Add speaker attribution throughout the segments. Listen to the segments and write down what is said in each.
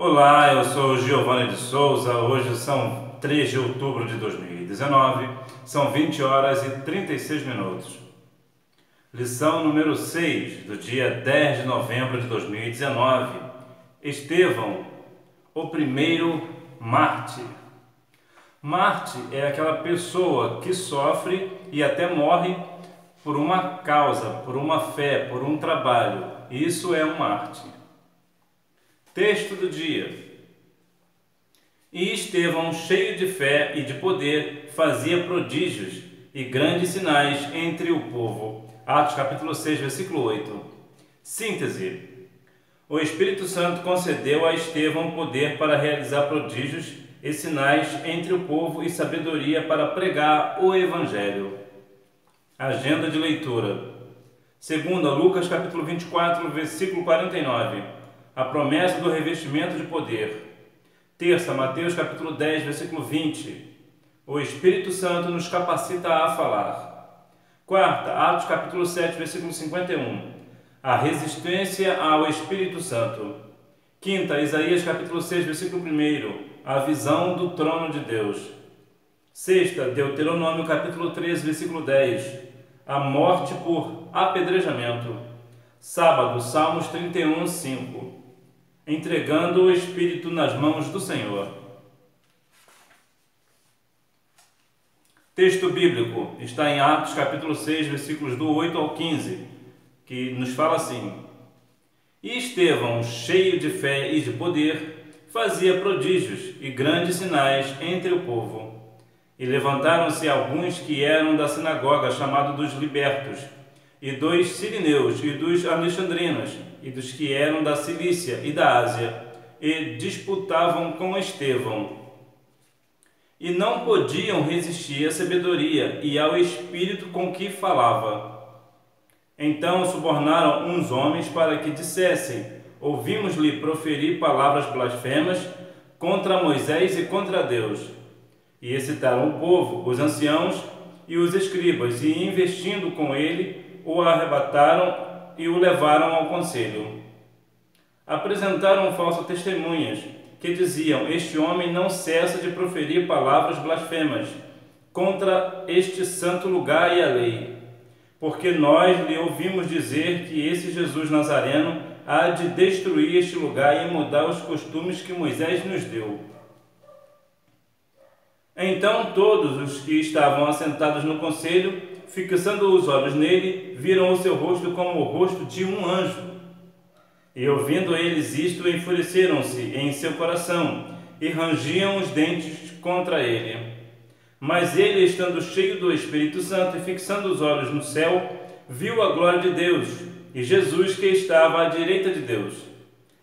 Speaker 1: Olá, eu sou Giovanni de Souza. Hoje são 3 de outubro de 2019, são 20 horas e 36 minutos. Lição número 6, do dia 10 de novembro de 2019. Estevão, o primeiro mártir. Mártir é aquela pessoa que sofre e até morre por uma causa, por uma fé, por um trabalho. Isso é um mártir. Texto do dia. E Estevão, cheio de fé e de poder, fazia prodígios e grandes sinais entre o povo. Atos capítulo 6, versículo 8. Síntese. O Espírito Santo concedeu a Estevão poder para realizar prodígios e sinais entre o povo e sabedoria para pregar o Evangelho. Agenda de leitura. Segunda, Lucas capítulo 24, versículo 49. A promessa do revestimento de poder. Terça, Mateus capítulo 10, versículo 20. O Espírito Santo nos capacita a falar. Quarta, Atos capítulo 7, versículo 51. A resistência ao Espírito Santo. Quinta, Isaías capítulo 6, versículo 1. A visão do trono de Deus. Sexta, Deuteronômio capítulo 13, versículo 10. A morte por apedrejamento. Sábado, Salmos 31, 5. Entregando o Espírito nas mãos do Senhor. Texto bíblico está em Atos capítulo 6, versículos do 8 ao 15, que nos fala assim: E Estevão, cheio de fé e de poder, fazia prodígios e grandes sinais entre o povo. E levantaram-se alguns que eram da sinagoga, chamado dos libertos, e dos sirineus, e dos alexandrinos, e dos que eram da Cilícia e da Ásia, e disputavam com Estevão. E não podiam resistir à sabedoria e ao espírito com que falava. Então subornaram uns homens para que dissessem: Ouvimos-lhe proferir palavras blasfemas contra Moisés e contra Deus. E excitaram o povo, os anciãos e os escribas, e investindo com ele, o arrebataram e o levaram ao conselho. Apresentaram falsas testemunhas, que diziam: Este homem não cessa de proferir palavras blasfemas contra este santo lugar e a lei. Porque nós lhe ouvimos dizer que esse Jesus Nazareno há de destruir este lugar e mudar os costumes que Moisés nos deu. Então todos os que estavam assentados no conselho, fixando os olhos nele, viram o seu rosto como o rosto de um anjo. E ouvindo eles isto, enfureceram-se em seu coração e rangiam os dentes contra ele. Mas ele, estando cheio do Espírito Santo e fixando os olhos no céu, viu a glória de Deus e Jesus que estava à direita de Deus.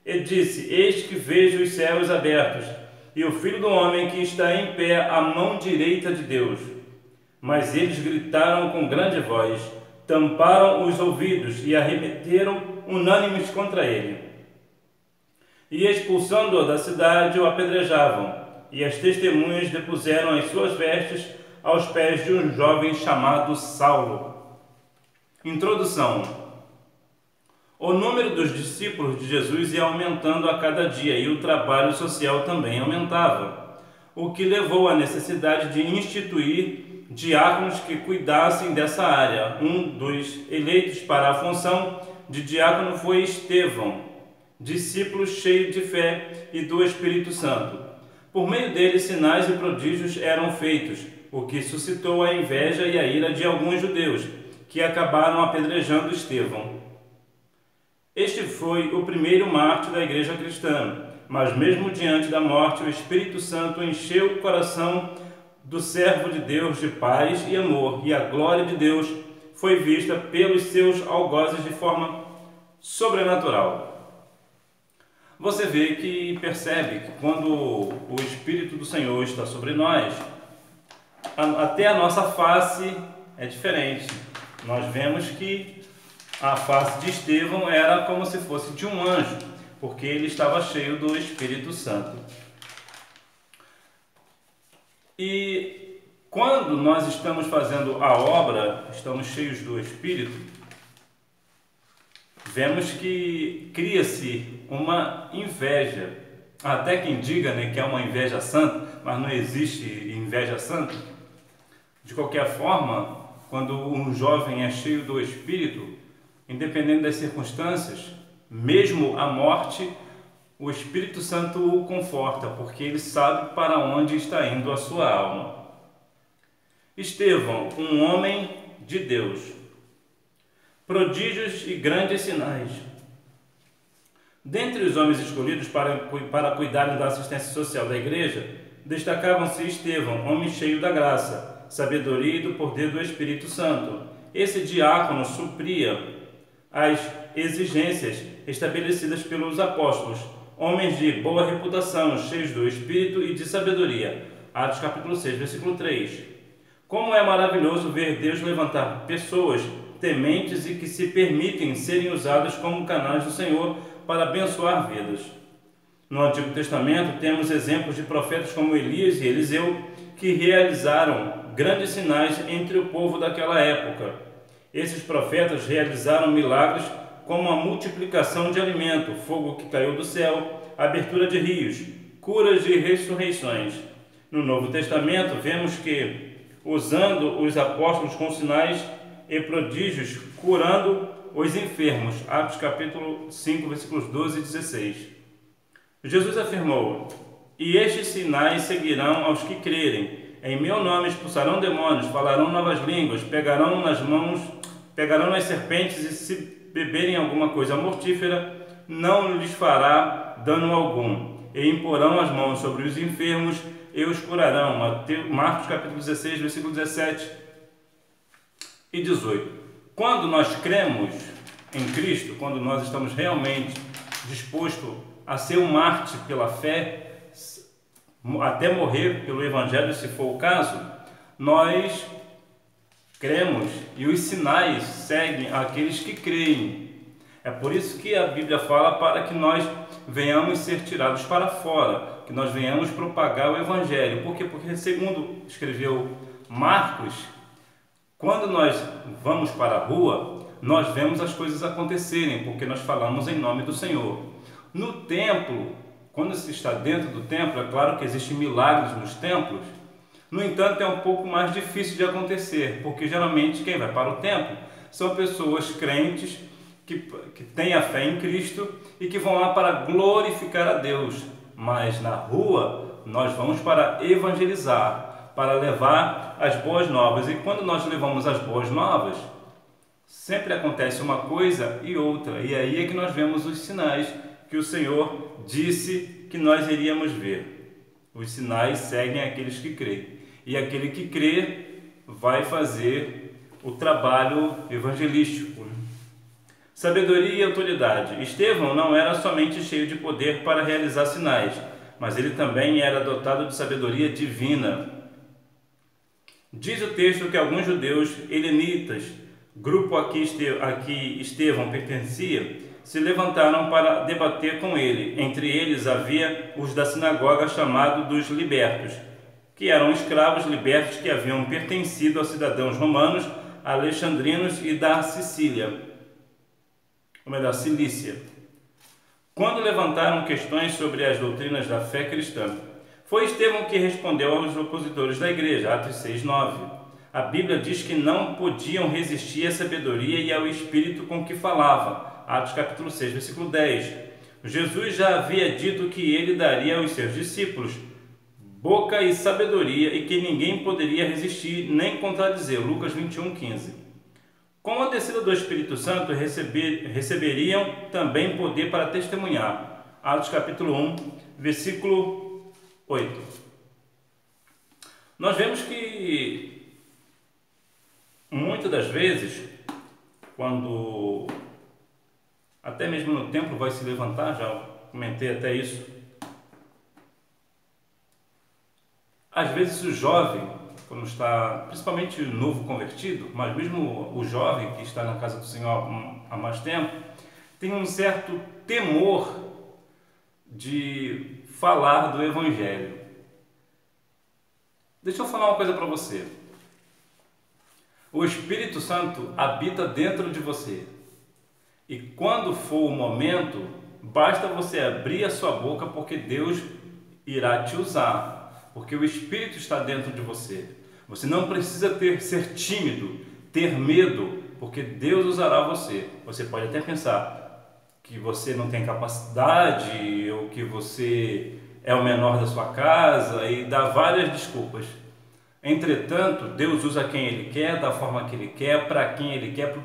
Speaker 1: E disse: Eis que vejo os céus abertos e o Filho do Homem que está em pé à mão direita de Deus. Mas eles gritaram com grande voz, tamparam os ouvidos e arremeteram unânimes contra ele. E expulsando-o da cidade, o apedrejavam, e as testemunhas depuseram as suas vestes aos pés de um jovem chamado Saulo. Introdução. O número dos discípulos de Jesus ia aumentando a cada dia e o trabalho social também aumentava, o que levou à necessidade de instituir diáconos que cuidassem dessa área. Um dos eleitos para a função de diácono foi Estevão, discípulo cheio de fé e do Espírito Santo. Por meio dele, sinais e prodígios eram feitos, o que suscitou a inveja e a ira de alguns judeus, que acabaram apedrejando Estevão. Este foi o primeiro mártir da igreja cristã, mas mesmo diante da morte, o Espírito Santo encheu o coração do servo de Deus de paz e amor, e a glória de Deus foi vista pelos seus algozes de forma sobrenatural. Você vê que percebe que quando o Espírito do Senhor está sobre nós, até a nossa face é diferente. Nós vemos que a face de Estevão era como se fosse de um anjo, porque ele estava cheio do Espírito Santo. E quando nós estamos fazendo a obra, estamos cheios do Espírito, vemos que cria-se uma inveja Há até quem diga, né, que é uma inveja santa, mas não existe inveja santa. De qualquer forma, quando um jovem é cheio do Espírito, independente das circunstâncias, mesmo a morte, o Espírito Santo o conforta, porque ele sabe para onde está indo a sua alma. Estevão, um homem de Deus. Prodígios e grandes sinais. Dentre os homens escolhidos para cuidarem da assistência social da igreja, destacavam-se Estevão, homem cheio da graça, sabedoria e do poder do Espírito Santo. Esse diácono supria as exigências estabelecidas pelos apóstolos, homens de boa reputação, cheios do Espírito e de sabedoria. Atos capítulo 6, versículo 3. Como é maravilhoso ver Deus levantar pessoas tementes e que se permitem serem usadas como canais do Senhor para abençoar vidas. No Antigo Testamento temos exemplos de profetas como Elias e Eliseu que realizaram grandes sinais entre o povo daquela época. Esses profetas realizaram milagres como a multiplicação de alimento, fogo que caiu do céu, abertura de rios, curas e ressurreições. No Novo Testamento vemos que, usando os apóstolos com sinais e prodígios, curando os enfermos. Atos capítulo 5, versículos 12 e 16. Jesus afirmou: "E estes sinais seguirão aos que crerem. Em meu nome expulsarão demônios, falarão novas línguas, pegarão nas serpentes e se beberem alguma coisa mortífera, não lhes fará dano algum. E imporão as mãos sobre os enfermos e os curarão." Marcos capítulo 16, versículo 17 e 18. Quando nós cremos em Cristo, quando nós estamos realmente dispostos a ser um mártir pela fé, até morrer pelo Evangelho, se for o caso, nós cremos e os sinais seguem aqueles que creem. É por isso que a Bíblia fala para que nós venhamos ser tirados para fora, que nós venhamos propagar o Evangelho. Por quê? Porque, segundo escreveu Marcos, quando nós vamos para a rua, nós vemos as coisas acontecerem, porque nós falamos em nome do Senhor. No templo, quando se está dentro do templo, é claro que existem milagres nos templos, no entanto é um pouco mais difícil de acontecer, porque geralmente quem vai para o templo são pessoas crentes que têm a fé em Cristo e que vão lá para glorificar a Deus. Mas na rua nós vamos para evangelizar, para levar as boas novas. E quando nós levamos as boas novas, sempre acontece uma coisa e outra. E aí é que nós vemos os sinais que o Senhor disse que nós iríamos ver. Os sinais seguem aqueles que creem. E aquele que crê vai fazer o trabalho evangelístico. Sabedoria e autoridade. Estevão não era somente cheio de poder para realizar sinais, mas ele também era dotado de sabedoria divina. Diz o texto que alguns judeus helenitas, grupo a que Estevão pertencia, se levantaram para debater com ele. Entre eles havia os da sinagoga chamados dos libertos, que eram escravos libertos que haviam pertencido a cidadãos romanos, alexandrinos e da Cilícia. Quando levantaram questões sobre as doutrinas da fé cristã, foi Estevão que respondeu aos opositores da igreja, Atos 6:9. A Bíblia diz que não podiam resistir à sabedoria e ao espírito com que falava, Atos capítulo 6, versículo 10. Jesus já havia dito que ele daria aos seus discípulos boca e sabedoria e que ninguém poderia resistir nem contradizer, Lucas 21:15. Com a descida do Espírito Santo, receberiam também poder para testemunhar, Atos capítulo 1, versículo 8. Nós vemos que muitas das vezes, quando até mesmo no templo vai se levantar, já comentei até isso, às vezes o jovem, quando está, principalmente o novo convertido, mas mesmo o jovem que está na casa do Senhor há mais tempo, tem um certo temor de falar do Evangelho. Deixa eu falar uma coisa para você. O Espírito Santo habita dentro de você. E quando for o momento, Basta você abrir a sua boca, porque Deus irá te usar, porque o Espírito está dentro de você. Você não precisa ser tímido, ter medo, porque Deus usará você. Você pode até pensar que você não tem capacidade, ou que você é o menor da sua casa, e dá várias desculpas. Entretanto, Deus usa quem Ele quer, da forma que Ele quer, para quem Ele quer,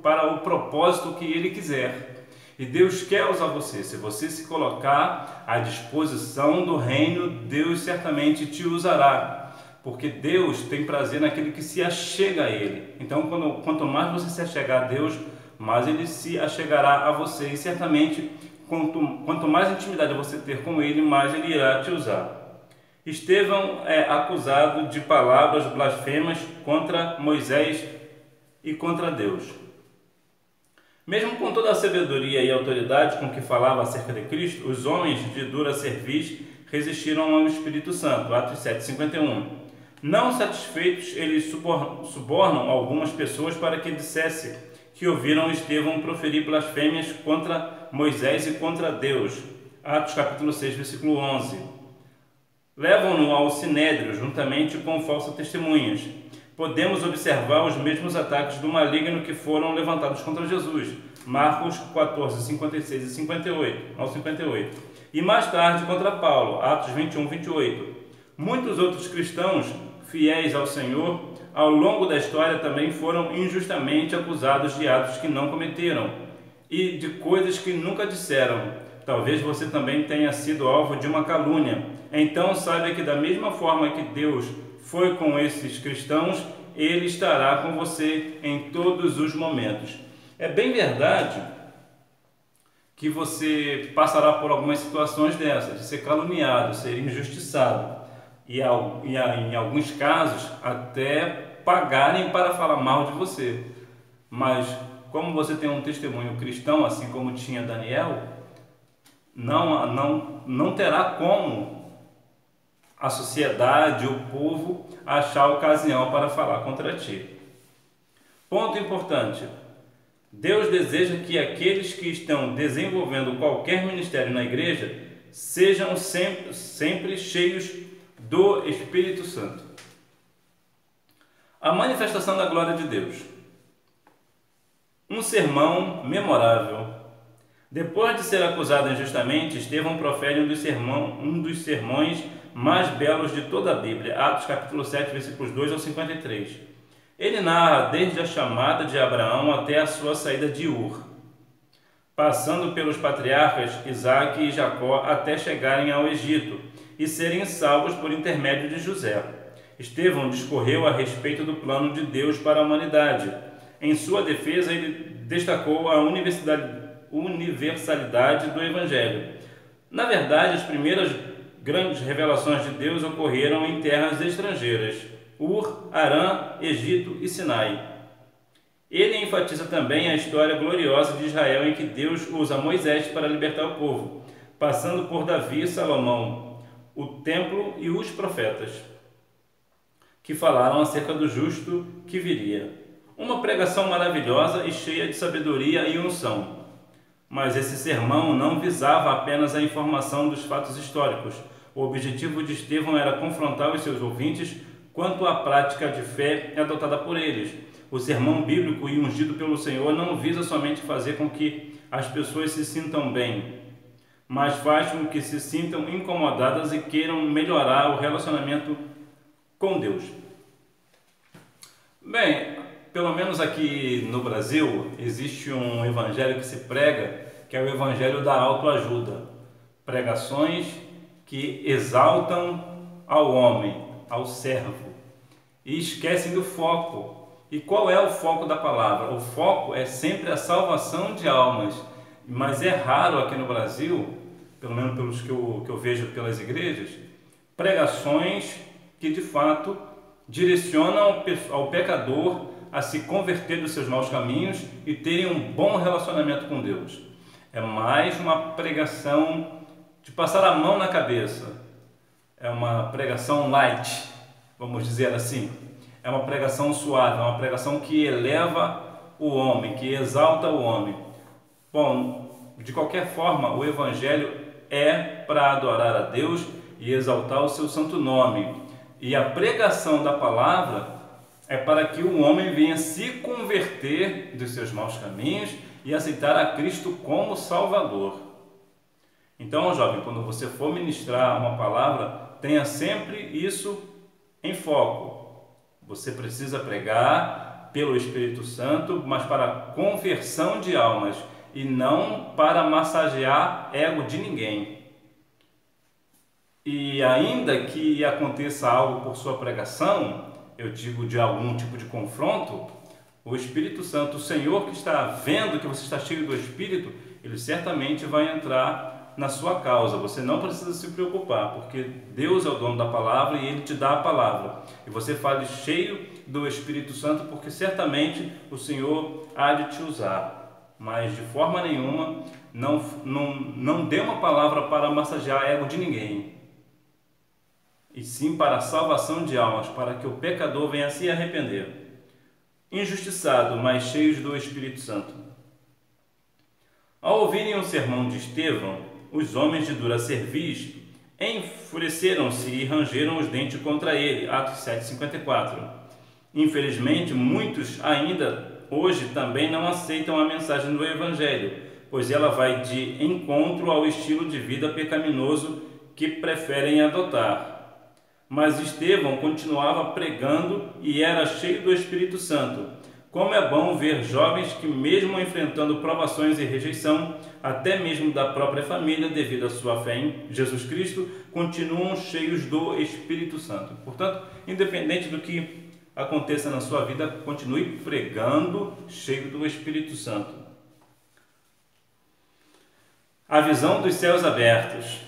Speaker 1: para o propósito que Ele quiser. E Deus quer usar você. Se você se colocar à disposição do reino, Deus certamente te usará. Porque Deus tem prazer naquele que se achega a Ele. Então, quanto mais você se achegar a Deus, mais Ele se achegará a você. E certamente, quanto mais intimidade você ter com Ele, mais Ele irá te usar. Estevão é acusado de palavras blasfemas contra Moisés e contra Deus. Mesmo com toda a sabedoria e autoridade com que falava acerca de Cristo, os homens de dura cerviz resistiram ao Espírito Santo. Atos 7:51. Não satisfeitos, eles subornam algumas pessoas para que dissesse que ouviram Estevão proferir blasfêmias contra Moisés e contra Deus. Atos capítulo 6, versículo 11. Levam-no ao Sinédrio juntamente com falsas testemunhas. Podemos observar os mesmos ataques do maligno que foram levantados contra Jesus. Marcos 14, 56 e 58, ao 58. E mais tarde contra Paulo, Atos 21, 28. Muitos outros cristãos fiéis ao Senhor, ao longo da história também foram injustamente acusados de atos que não cometeram e de coisas que nunca disseram. Talvez você também tenha sido alvo de uma calúnia. Então saiba que da mesma forma que Deus foi com esses cristãos, Ele estará com você em todos os momentos. É bem verdade que você passará por algumas situações dessas, de ser caluniado, ser injustiçado, e em alguns casos até pagarem para falar mal de você. Mas como você tem um testemunho cristão, assim como tinha Daniel, não terá como a sociedade, o povo, achar ocasião para falar contra ti. Ponto importante: Deus deseja que aqueles que estão desenvolvendo qualquer ministério na igreja sejam sempre cheios do Espírito Santo. A manifestação da glória de Deus. Um sermão memorável. Depois de ser acusado injustamente, Estevão profere um dos sermões mais belos de toda a Bíblia, Atos capítulo 7, versículos 2 ao 53. Ele narra desde a chamada de Abraão até a sua saída de Ur, passando pelos patriarcas Isaque e Jacó até chegarem ao Egito e serem salvos por intermédio de José. Estevão discorreu a respeito do plano de Deus para a humanidade. Em sua defesa, ele destacou a universalidade do Evangelho. Na verdade, as primeiras grandes revelações de Deus ocorreram em terras estrangeiras: Ur, Arã, Egito e Sinai. Ele enfatiza também a história gloriosa de Israel, em que Deus usa Moisés para libertar o povo, passando por Davi e Salomão, o templo e os profetas, que falaram acerca do justo que viria. Uma pregação maravilhosa e cheia de sabedoria e unção. Mas esse sermão não visava apenas a informação dos fatos históricos. O objetivo de Estevão era confrontar os seus ouvintes quanto à prática de fé adotada por eles. O sermão bíblico e ungido pelo Senhor não visa somente fazer com que as pessoas se sintam bem, mas faz com que se sintam incomodadas e queiram melhorar o relacionamento com Deus. Bem, pelo menos aqui no Brasil, existe um evangelho que se prega, que é o evangelho da autoajuda. Pregações que exaltam ao homem, ao servo, e esquecem do foco. E qual é o foco da palavra? O foco é sempre a salvação de almas, mas é raro aqui no Brasil, pelo menos pelos que eu vejo pelas igrejas, pregações que de fato direcionam ao pecador a se converter dos seus maus caminhos e terem um bom relacionamento com Deus. É mais uma pregação de passar a mão na cabeça. É uma pregação light, vamos dizer assim. É uma pregação suave, é uma pregação que eleva o homem, que exalta o homem. Bom, de qualquer forma, o Evangelho é para adorar a Deus e exaltar o seu santo nome. E a pregação da palavra é para que o homem venha se converter dos seus maus caminhos e aceitar a Cristo como Salvador. Então, jovem, quando você for ministrar uma palavra, tenha sempre isso em foco. Você precisa pregar pelo Espírito Santo, mas para a conversão de almas e não para massagear ego de ninguém. E ainda que aconteça algo por sua pregação, eu digo de algum tipo de confronto, o Espírito Santo, o Senhor que está vendo que você está cheio do Espírito, ele certamente vai entrar na sua causa. Você não precisa se preocupar, porque Deus é o dono da palavra e Ele te dá a palavra. E você fale cheio do Espírito Santo, porque certamente o Senhor há de te usar. Mas de forma nenhuma, não dê uma palavra para massagear ego de ninguém. E sim para a salvação de almas, para que o pecador venha se arrepender. Injustiçado, mas cheios do Espírito Santo. Ao ouvirem o sermão de Estevão, os homens de dura cerviz enfureceram-se e rangeram os dentes contra ele. Atos 7,54. Infelizmente, muitos ainda hoje também não aceitam a mensagem do Evangelho, pois ela vai de encontro ao estilo de vida pecaminoso que preferem adotar. Mas Estevão continuava pregando e era cheio do Espírito Santo. Como é bom ver jovens que, mesmo enfrentando provações e rejeição, até mesmo da própria família, devido à sua fé em Jesus Cristo, continuam cheios do Espírito Santo. Portanto, independente do que aconteça na sua vida, continue pregando cheio do Espírito Santo. A visão dos céus abertos.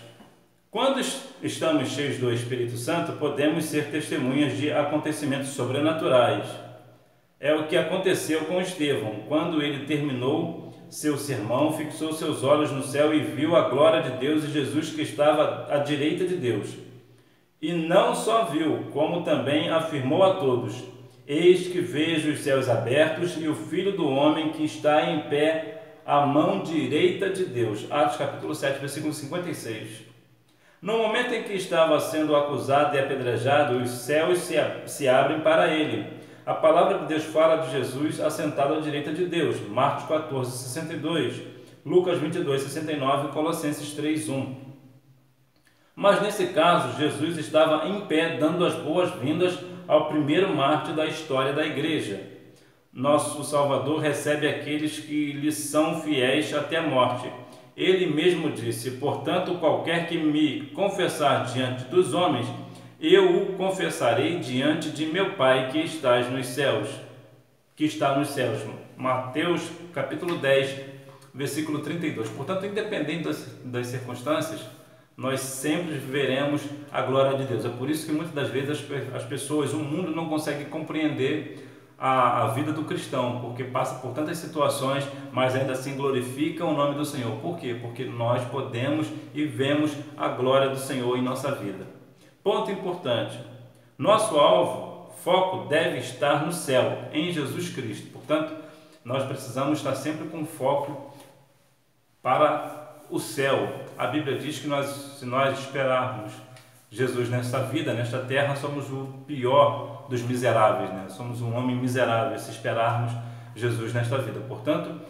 Speaker 1: Quando estamos cheios do Espírito Santo, podemos ser testemunhas de acontecimentos sobrenaturais. É o que aconteceu com Estevão. Quando ele terminou seu sermão, fixou seus olhos no céu e viu a glória de Deus e Jesus que estava à direita de Deus. E não só viu, como também afirmou a todos: eis que vejo os céus abertos e o Filho do Homem que está em pé à mão direita de Deus. Atos capítulo 7, versículo 56. No momento em que estava sendo acusado e apedrejado, os céus se abrem para ele. A palavra de Deus fala de Jesus assentado à direita de Deus. Marcos 14, 62, Lucas 22, 69 e Colossenses 3, 1. Mas nesse caso, Jesus estava em pé dando as boas-vindas ao primeiro mártir da história da igreja. Nosso Salvador recebe aqueles que lhe são fiéis até a morte. Ele mesmo disse: portanto, qualquer que me confessar diante dos homens, eu o confessarei diante de meu Pai que está nos céus. Mateus capítulo 10, versículo 32. Portanto, independente das circunstâncias, nós sempre veremos a glória de Deus. É por isso que muitas das vezes as pessoas, o mundo não consegue compreender a vida do cristão, porque passa por tantas situações, mas ainda assim glorifica o nome do Senhor. Por quê? Porque nós podemos e vemos a glória do Senhor em nossa vida. Ponto importante: nosso alvo, foco deve estar no céu, em Jesus Cristo. Portanto, nós precisamos estar sempre com foco para o céu. A Bíblia diz que se nós esperarmos Jesus nesta vida, nesta terra, somos o pior dos miseráveis, né? Somos um homem miserável se esperarmos Jesus nesta vida. Portanto,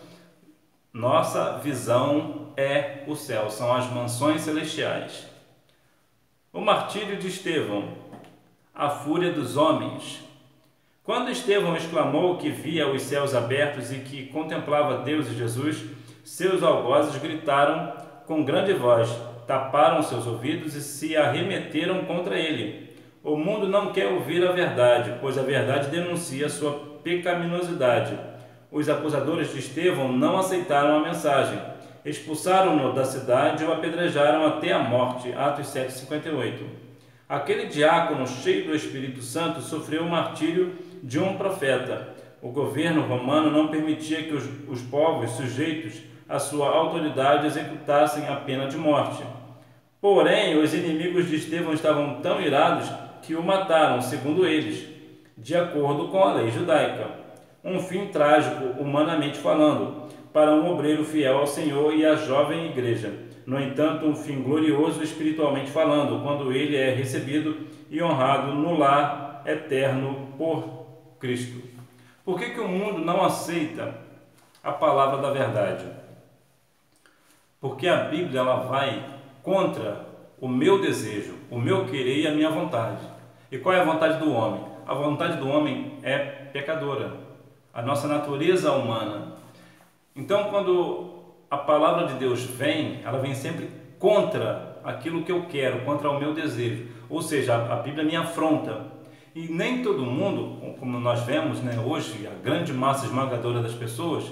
Speaker 1: nossa visão é o céu, são as mansões celestiais. O martírio de Estevão, a fúria dos homens. Quando Estevão exclamou que via os céus abertos e que contemplava Deus e Jesus, seus algozes gritaram com grande voz, taparam seus ouvidos e se arremeteram contra ele. O mundo não quer ouvir a verdade, pois a verdade denuncia sua pecaminosidade. Os acusadores de Estevão não aceitaram a mensagem. Expulsaram-no da cidade e o apedrejaram até a morte. Atos 7,58. Aquele diácono cheio do Espírito Santo sofreu o martírio de um profeta. O governo romano não permitia que os povos sujeitos à sua autoridade executassem a pena de morte. Porém, os inimigos de Estevão estavam tão irados que o mataram, segundo eles, de acordo com a lei judaica. Um fim trágico, humanamente falando. para um obreiro fiel ao Senhor e à jovem igreja. No entanto, um fim glorioso espiritualmente falando, quando ele é recebido e honrado no lar eterno por Cristo. Por que o mundo não aceita a palavra da verdade? Porque a Bíblia ela vai contra o meu desejo, o meu querer e a minha vontade. E qual é a vontade do homem? A vontade do homem é pecadora, a nossa natureza humana. Então, quando a palavra de Deus vem, ela vem sempre contra aquilo que eu quero, contra o meu desejo. Ou seja, a Bíblia me afronta. E nem todo mundo, como nós vemos, hoje, a grande massa esmagadora das pessoas,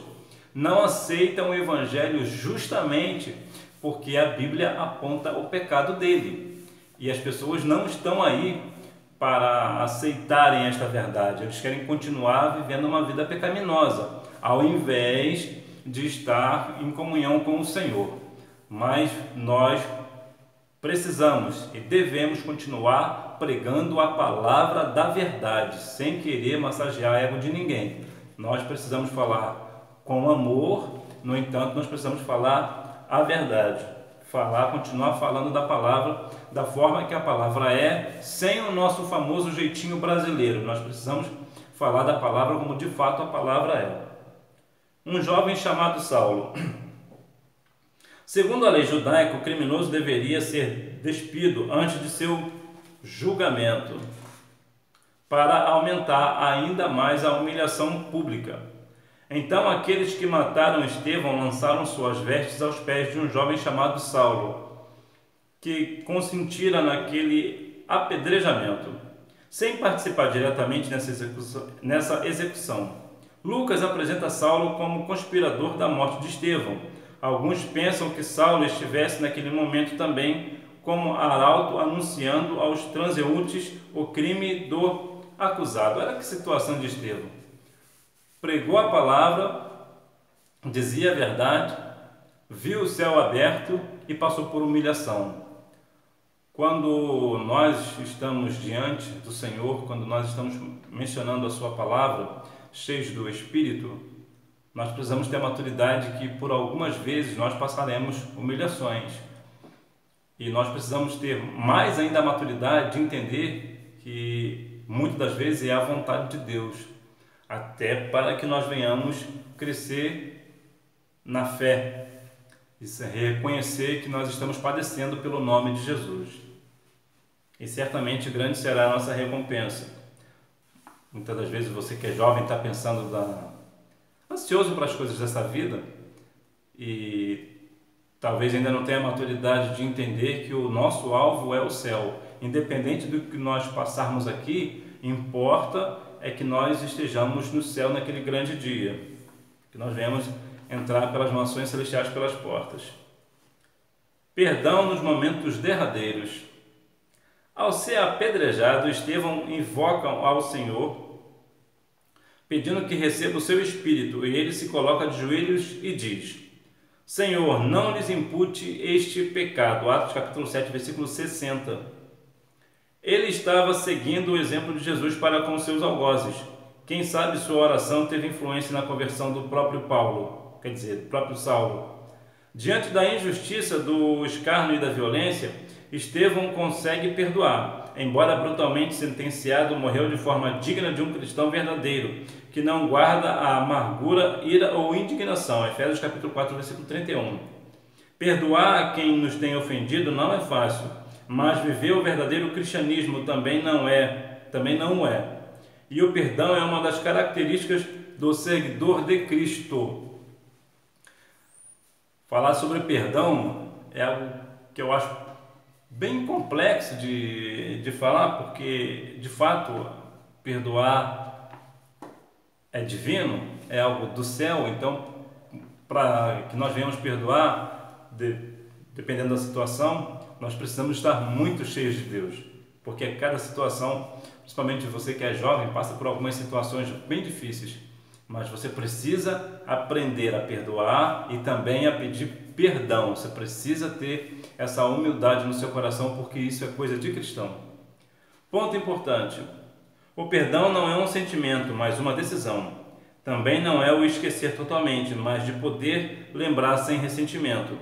Speaker 1: não aceitam o Evangelho justamente porque a Bíblia aponta o pecado dele. E as pessoas não estão aí para aceitarem esta verdade. Eles querem continuar vivendo uma vida pecaminosa, ao invés de estar em comunhão com o Senhor. Mas nós precisamos e devemos continuar pregando a palavra da verdade, sem querer massagear o ego de ninguém. Nós precisamos falar com amor, no entanto, nós precisamos falar a verdade. Continuar falando da palavra da forma que a palavra é, sem o nosso famoso jeitinho brasileiro. Nós precisamos falar da palavra como de fato a palavra é. Um jovem chamado Saulo. Segundo a lei judaica, o criminoso deveria ser despido antes de seu julgamento, para aumentar ainda mais a humilhação pública. Então aqueles que mataram Estevão lançaram suas vestes aos pés de um jovem chamado Saulo, que consentira naquele apedrejamento, sem participar diretamente nessa execução. Lucas apresenta Saulo como conspirador da morte de Estevão. Alguns pensam que Saulo estivesse naquele momento também como arauto anunciando aos transeuntes o crime do acusado. Olha que situação de Estevão. Pregou a palavra, dizia a verdade, viu o céu aberto e passou por humilhação. Quando nós estamos diante do Senhor, quando nós estamos mencionando a sua palavra, cheios do Espírito, nós precisamos ter a maturidade que por algumas vezes nós passaremos humilhações. E nós precisamos ter mais ainda a maturidade de entender que muitas das vezes é a vontade de Deus, até para que nós venhamos crescer na fé e reconhecer que nós estamos padecendo pelo nome de Jesus. E certamente grande será a nossa recompensa. Muitas das vezes você que é jovem está pensando ansioso para as coisas dessa vida e talvez ainda não tenha a maturidade de entender que o nosso alvo é o céu. Independente do que nós passarmos aqui, importa é que nós estejamos no céu naquele grande dia, que nós venhamos entrar pelas mansões celestiais pelas portas. Perdão nos momentos derradeiros. Ao ser apedrejado, Estevão invoca ao Senhor, pedindo que receba o seu espírito, e ele se coloca de joelhos e diz: Senhor, não lhes impute este pecado. Atos capítulo 7, versículo 60. Ele estava seguindo o exemplo de Jesus para com seus algozes. Quem sabe sua oração teve influência na conversão do próprio Paulo, quer dizer, do próprio Saulo. Diante da injustiça, do escárnio e da violência, Estevão consegue perdoar. Embora brutalmente sentenciado, morreu de forma digna de um cristão verdadeiro, que não guarda a amargura, ira ou indignação. Efésios capítulo 4, versículo 31. Perdoar a quem nos tem ofendido não é fácil, mas viver o verdadeiro cristianismo também não é. E o perdão é uma das características do seguidor de Cristo. Falar sobre perdão é algo que eu acho bem complexo de falar, porque de fato perdoar é divino, é algo do céu. Então, para que nós venhamos perdoar, dependendo da situação, nós precisamos estar muito cheios de Deus, porque cada situação, principalmente você que é jovem, passa por algumas situações bem difíceis, mas você precisa aprender a perdoar e também a pedir perdão. Você precisa ter essa humildade no seu coração, porque isso é coisa de cristão. Ponto importante: o perdão não é um sentimento, mas uma decisão. Também não é o esquecer totalmente, mas de poder lembrar sem ressentimento.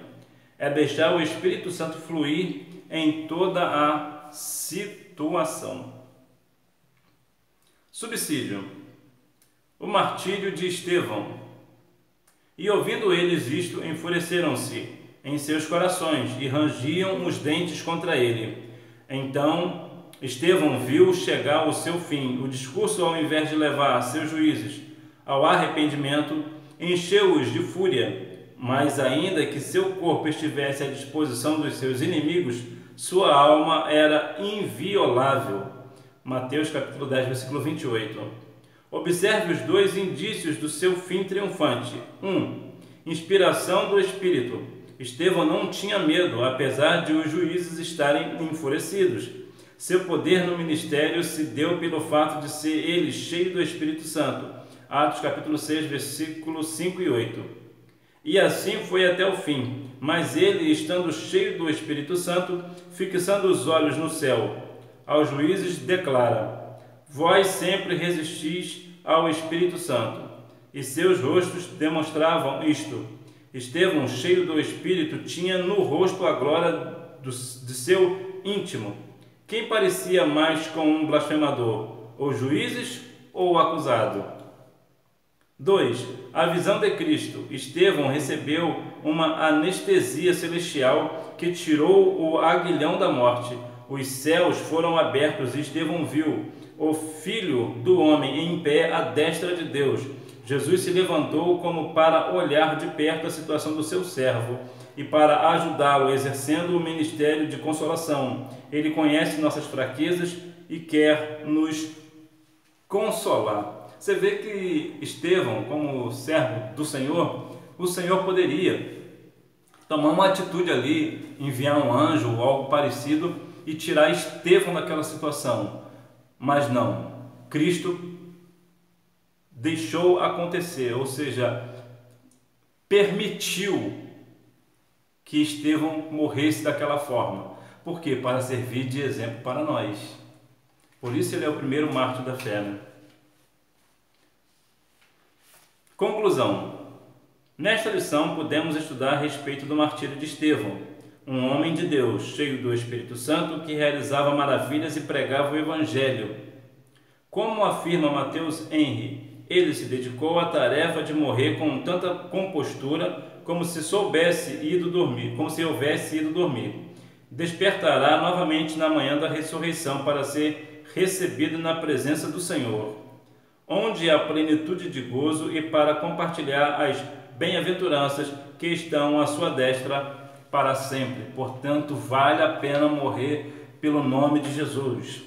Speaker 1: É deixar o Espírito Santo fluir em toda a situação. Subsídio: o martírio de Estevão. E ouvindo eles isto, enfureceram-se em seus corações e rangiam os dentes contra ele. Então Estevão viu chegar o seu fim. O discurso, ao invés de levar seus juízes ao arrependimento, encheu-os de fúria. Mas ainda que seu corpo estivesse à disposição dos seus inimigos, sua alma era inviolável. Mateus capítulo 10, versículo 28. Observe os dois indícios do seu fim triunfante. 1. Inspiração do Espírito. Estevão não tinha medo, apesar de os juízes estarem enfurecidos. Seu poder no ministério se deu pelo fato de ser ele cheio do Espírito Santo. Atos capítulo 6, versículos 5 e 8. E assim foi até o fim. Mas ele, estando cheio do Espírito Santo, fixando os olhos no céu, aos juízes declara: vós sempre resistis ao Espírito Santo. E seus rostos demonstravam isto. Estevão, cheio do Espírito, tinha no rosto a glória de seu íntimo. Quem parecia mais com um blasfemador, os juízes ou o acusado? 2. A visão de Cristo. Estevão recebeu uma anestesia celestial que tirou o aguilhão da morte. Os céus foram abertos e Estevão viu o Filho do Homem em pé à destra de Deus. Jesus se levantou como para olhar de perto a situação do seu servo e para ajudá-lo, exercendo o ministério de consolação. Ele conhece nossas fraquezas e quer nos consolar. Você vê que Estevão, como servo do Senhor, o Senhor poderia tomar uma atitude ali, enviar um anjo ou algo parecido e tirar Estevão daquela situação. Mas não, Cristo deixou acontecer, ou seja, permitiu que Estevão morresse daquela forma. Por quê? Para servir de exemplo para nós. Por isso ele é o primeiro mártir da fé, né? Conclusão. Nesta lição podemos estudar a respeito do martírio de Estevão, um homem de Deus, cheio do Espírito Santo, que realizava maravilhas e pregava o Evangelho. Como afirma Mateus Henry, ele se dedicou à tarefa de morrer com tanta compostura como se houvesse ido dormir. Despertará novamente na manhã da ressurreição para ser recebido na presença do Senhor, onde há plenitude de gozo, e para compartilhar as bem-aventuranças que estão à sua destra para sempre. Portanto, vale a pena morrer pelo nome de Jesus.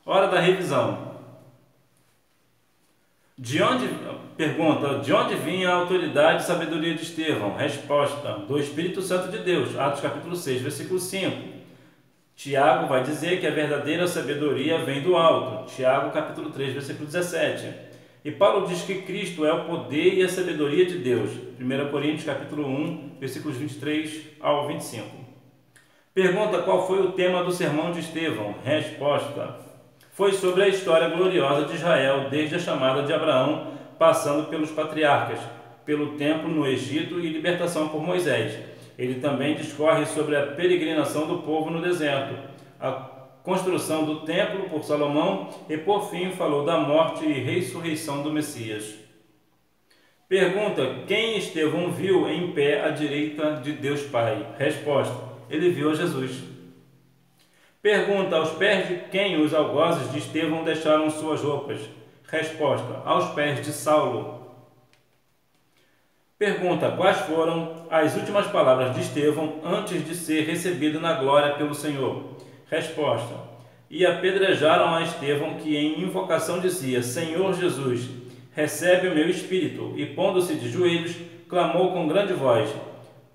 Speaker 1: Hora da revisão. Pergunta: de onde vinha a autoridade e sabedoria de Estevão? Resposta: do Espírito Santo de Deus. Atos capítulo 6, versículo 5. Tiago vai dizer que a verdadeira sabedoria vem do alto. Tiago capítulo 3, versículo 17. E Paulo diz que Cristo é o poder e a sabedoria de Deus. 1 Coríntios capítulo 1, versículos 23 ao 25. Pergunta: qual foi o tema do sermão de Estevão? Resposta: foi sobre a história gloriosa de Israel, desde a chamada de Abraão, passando pelos patriarcas, pelo templo no Egito e libertação por Moisés. Ele também discorre sobre a peregrinação do povo no deserto, a construção do templo por Salomão e, por fim, falou da morte e ressurreição do Messias. Pergunta: quem Estevão viu em pé à direita de Deus Pai? Resposta: ele viu a Jesus. Pergunta: aos pés de quem os algozes de Estevão deixaram suas roupas? Resposta: aos pés de Saulo. Pergunta: quais foram as últimas palavras de Estevão antes de ser recebido na glória pelo Senhor? Resposta: e apedrejaram a Estevão, que em invocação dizia: Senhor Jesus, recebe o meu espírito. E pondo-se de joelhos, clamou com grande voz: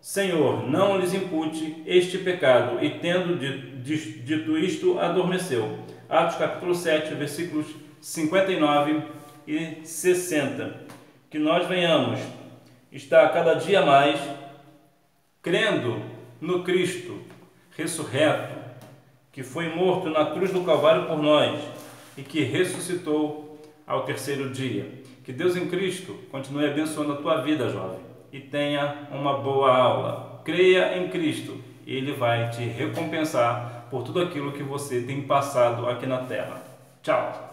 Speaker 1: Senhor, não lhes impute este pecado. E tendo dito isto, adormeceu. Atos capítulo 7, versículos 59 e 60. Que nós venhamos estar cada dia mais crendo no Cristo ressurreto, que foi morto na cruz do Calvário por nós e que ressuscitou ao terceiro dia. Que Deus em Cristo continue abençoando a tua vida, jovem, e tenha uma boa aula. Creia em Cristo e Ele vai te recompensar por tudo aquilo que você tem passado aqui na terra. Tchau!